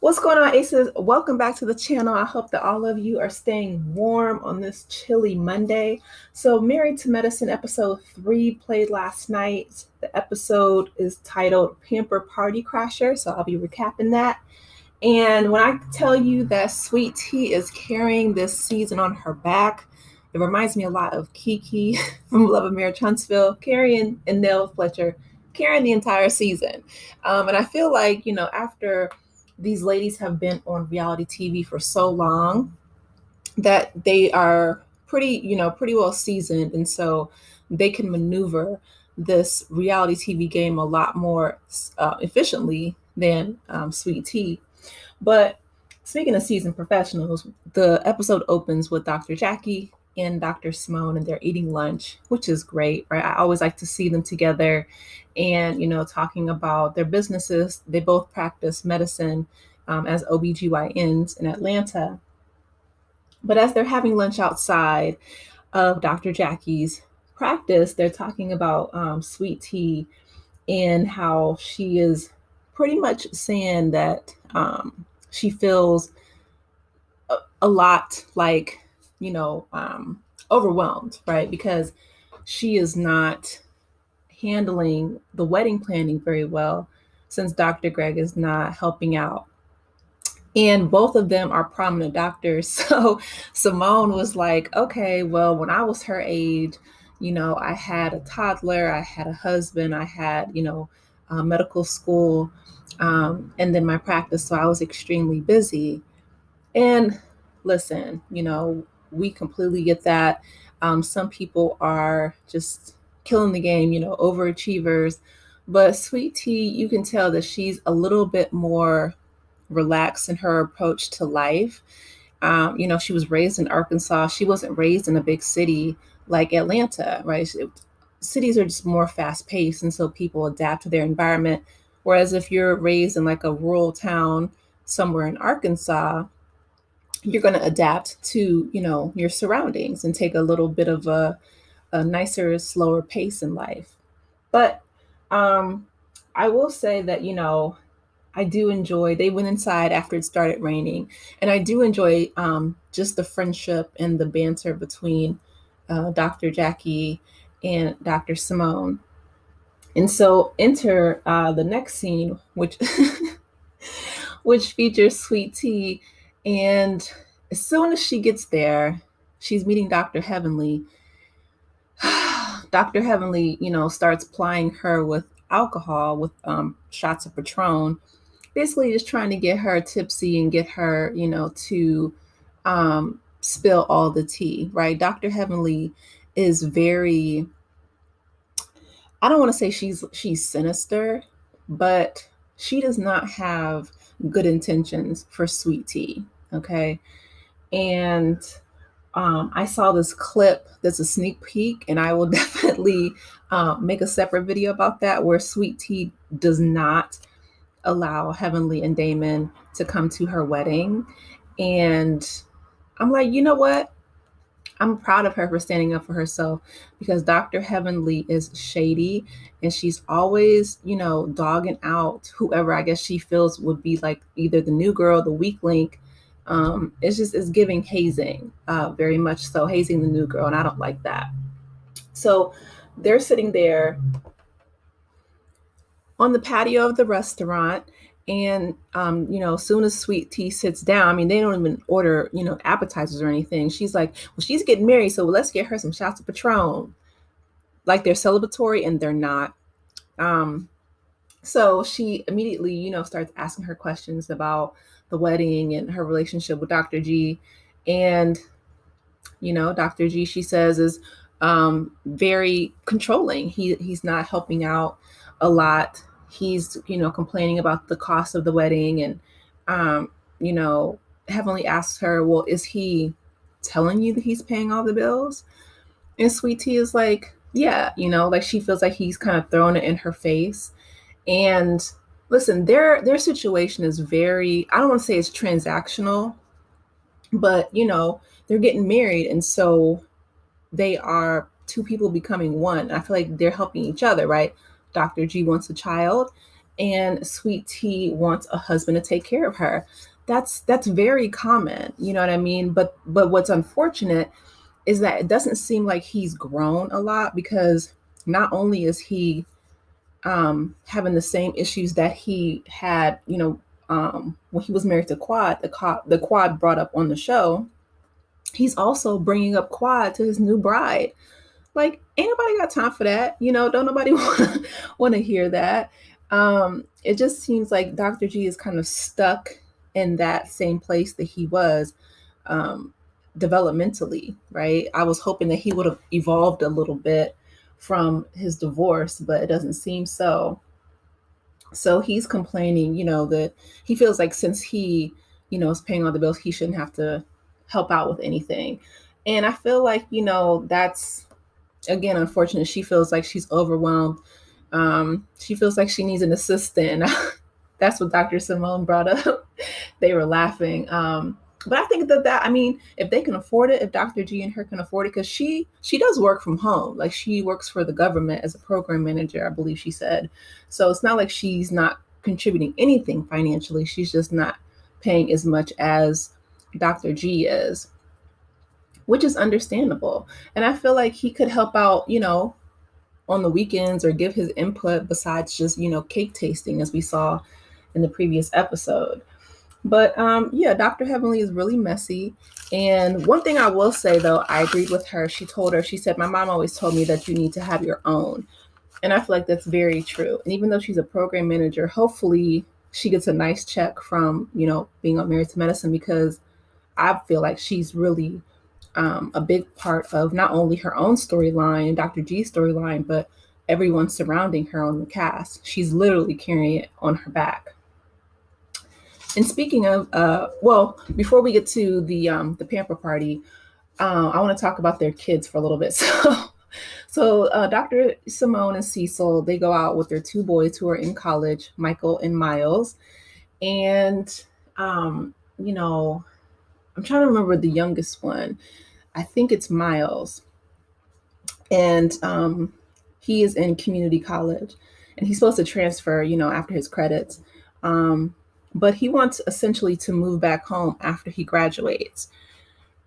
What's going on, Aces? Welcome back to the channel. I hope that all of you are staying warm on this chilly Monday. So, Married to Medicine episode 3 played last night. The episode is titled Pamper Party Crasher, so I'll be recapping that. And when I tell you that Sweet Tea is carrying this season on her back, it reminds me a lot of Kiki from Love of Marriage Huntsville, carrying and Nell Fletcher carrying the entire season. And I feel like, after these ladies have been on reality TV for so long that they are pretty well seasoned. And so they can maneuver this reality TV game a lot more efficiently than Sweet Tea. But speaking of seasoned professionals, the episode opens with Dr.Jackie and Dr.Simone, and they're eating lunch, which is great, right? I always like to see them together and, talking about their businesses. They both practice medicine as OBGYNs in Atlanta. But as they're having lunch outside of Dr. Jackie's practice, they're talking about Sweet Tea and how she is pretty much saying that she feels a lot like, overwhelmed, right? Because she is not handling the wedding planning very well since Dr. Greg is not helping out. And both of them are prominent doctors. So Simone was like, okay, well, when I was her age, I had a toddler, I had a husband, I had, medical school, and then my practice. So I was extremely busy. And listen, we completely get that. Some people are just killing the game, overachievers. But Sweet Tea, you can tell that she's a little bit more relaxed in her approach to life. She was raised in Arkansas. She wasn't raised in a big city like Atlanta, right? Cities are just more fast paced, and so people adapt to their environment. Whereas if you're raised in like a rural town somewhere in Arkansas, you're going to adapt to, your surroundings and take a little bit of a nicer, slower pace in life. But I will say that, I do enjoy, they went inside after it started raining. And I do enjoy just the friendship and the banter between Dr. Jackie and Dr. Simone. And so enter the next scene, which which features Sweet Tea. And as soon as she gets there, she's meeting Dr. Heavenly. Dr. Heavenly, starts plying her with alcohol with shots of Patron, basically just trying to get her tipsy and get her, to spill all the tea, right? Dr. Heavenly is very, I don't want to say she's sinister, but she does not have good intentions for Sweet Tea, okay? And I saw this clip that's a sneak peek, and I will definitely make a separate video about that, where Sweet Tea does not allow Heavenly and Damon to come to her wedding. And I'm like, you know what? I'm proud of her for standing up for herself, because Dr. Heavenly is shady and she's always, dogging out whoever I guess she feels would be like either the new girl, the weak link. It's giving hazing, very much so, hazing the new girl, and I don't like that. So they're sitting there on the patio of the restaurant, and as soon as Sweet Tea sits down, I mean, they don't even order, appetizers or anything. She's like, well, she's getting married, so let's get her some shots of Patron. Like they're celebratory, and they're not. So she immediately, starts asking her questions about the wedding and her relationship with Dr. G. And, Dr. G, she says, is very controlling. He's not helping out a lot. He's, complaining about the cost of the wedding. And, Heavenly asks her, well, is he telling you that he's paying all the bills? And Sweet Tea is like, yeah, like she feels like he's kind of throwing it in her face. And listen, their situation is very, I don't want to say it's transactional, but they're getting married, and so they are two people becoming one. I feel like they're helping each other, right? Dr. G wants a child, and Sweet Tea wants a husband to take care of her. That's very common, you know what I mean? But what's unfortunate is that it doesn't seem like he's grown a lot, because not only is he having the same issues that he had, when he was married to Quad, the Quad brought up on the show, he's also bringing up Quad to his new bride. Like, ain't nobody got time for that. Don't nobody want to hear that. It just seems like Dr. G is kind of stuck in that same place that he was um, developmentally, right? I was hoping that he would have evolved a little bit from his divorce, but it doesn't seem so. So he's complaining, that he feels like since he, is paying all the bills, he shouldn't have to help out with anything. And I feel like, that's again unfortunate. She feels like she's overwhelmed. She feels like she needs an assistant. That's what Dr. Simone brought up. They were laughing. But I think that I mean, if they can afford it, if Dr. G and her can afford it, because she does work from home. Like, she works for the government as a program manager, I believe she said. So it's not like she's not contributing anything financially. She's just not paying as much as Dr. G is, which is understandable. And I feel like he could help out, on the weekends, or give his input besides just, cake tasting, as we saw in the previous episode. But yeah, Dr. Heavenly is really messy. And one thing I will say, though, I agreed with her. She said, my mom always told me that you need to have your own. And I feel like that's very true. And even though she's a program manager, hopefully she gets a nice check from, being on Married to Medicine, because I feel like she's really a big part of not only her own storyline and Dr. G's storyline, but everyone surrounding her on the cast. She's literally carrying it on her back. And speaking of, well, before we get to the Pamper Party, I want to talk about their kids for a little bit. So Dr. Simone and Cecil, they go out with their two boys who are in college, Michael and Miles. And, I'm trying to remember the youngest one. I think it's Miles. And he is in community college. And he's supposed to transfer, after his credits. But he wants essentially to move back home after he graduates.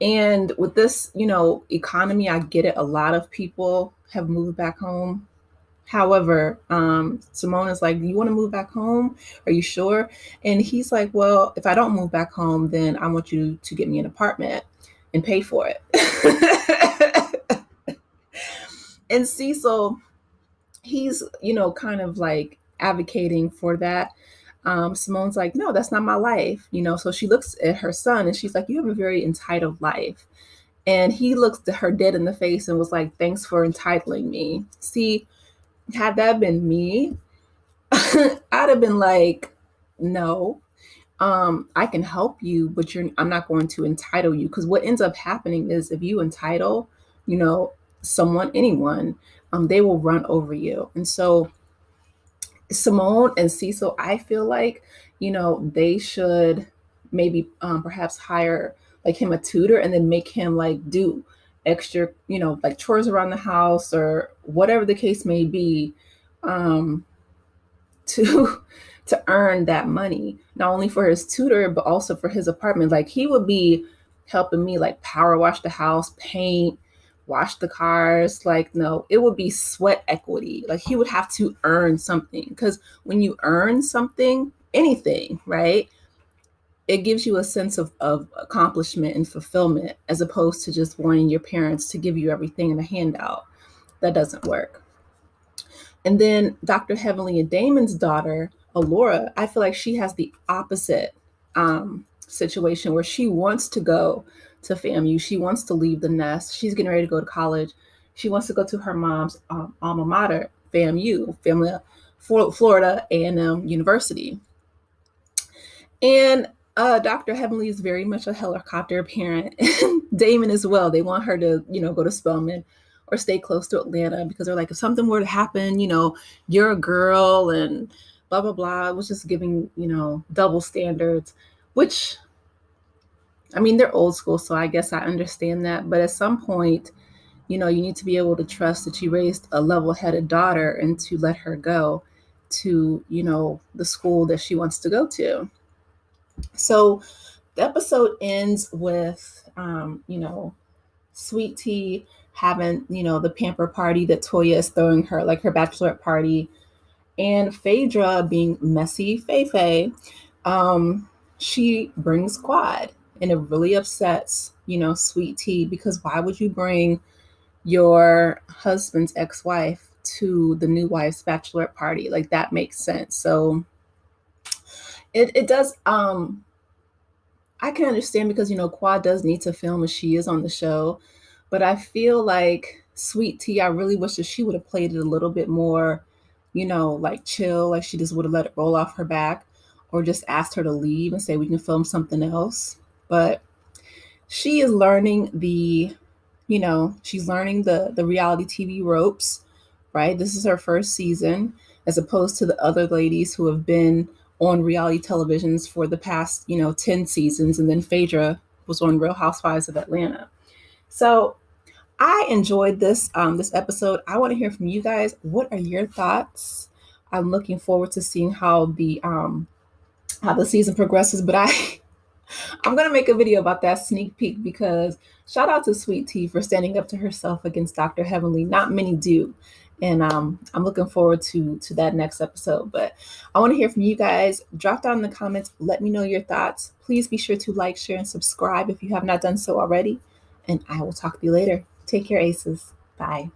And with this, economy, I get it. A lot of people have moved back home. However, Simone is like, you want to move back home? Are you sure? And he's like, well, if I don't move back home, then I want you to get me an apartment and pay for it. And Cecil, he's, kind of like advocating for that. Simone's like, no, that's not my life. So she looks at her son and she's like, you have a very entitled life. And he looks at her dead in the face and was like, thanks for entitling me. See, had that been me, I'd have been like, no, I can help you, but I'm not going to entitle you. Because what ends up happening is, if you entitle, someone, anyone, they will run over you. And so Simone and Cecil, I feel like, they should maybe perhaps hire like him a tutor, and then make him like do extra, like chores around the house or whatever the case may be, um, to to earn that money, not only for his tutor, but also for his apartment. Like, he would be helping me like power wash the house, paint, wash the cars. Like, no, it would be sweat equity. Like, he would have to earn something, because when you earn something, anything, right, it gives you a sense of accomplishment and fulfillment, as opposed to just wanting your parents to give you everything in a handout. That doesn't work. And then Dr. Heavenly and Damon's daughter, Allura, I feel like she has the opposite situation, where she wants to go to FAMU. She wants to leave the nest. She's getting ready to go to college. She wants to go to her mom's alma mater, FAMU, Florida A&M University. And Dr. Heavenly is very much a helicopter parent. Damon as well. They want her to, go to Spelman or stay close to Atlanta, because they're like, if something were to happen, you're a girl and blah, blah, blah. It was just giving, double standards, which, I mean, they're old school, so I guess I understand that. But at some point, you need to be able to trust that you raised a level-headed daughter and to let her go. to, the school that she wants to go to. So the episode ends with, Sweet Tea having, the Pamper Party that Toya is throwing her, like her Bachelorette Party, and Phadrea being messy Fei. She brings Quad, and it really upsets, Sweet Tea, because why would you bring your husband's ex-wife to the new wife's Bachelorette Party? Like, that makes sense. So it does. I can understand, because Quad does need to film and she is on the show, but I feel like Sweet Tea, I really wish that she would have played it a little bit more, like chill, like she just would have let it roll off her back, or just asked her to leave and say we can film something else. But she is learning she's learning the reality TV ropes, right? This is her first season, as opposed to the other ladies who have been on reality televisions for the past, 10 seasons. And then Phadrea was on Real Housewives of Atlanta. So I enjoyed this episode. I want to hear from you guys. What are your thoughts? I'm looking forward to seeing how the season progresses. But I'm going to make a video about that sneak peek, because shout out to Sweet Tea for standing up to herself against Dr. Heavenly. Not many do. And I'm looking forward to that next episode. But I want to hear from you guys. Drop down in the comments. Let me know your thoughts. Please be sure to like, share, and subscribe if you have not done so already. And I will talk to you later. Take care, Aces. Bye.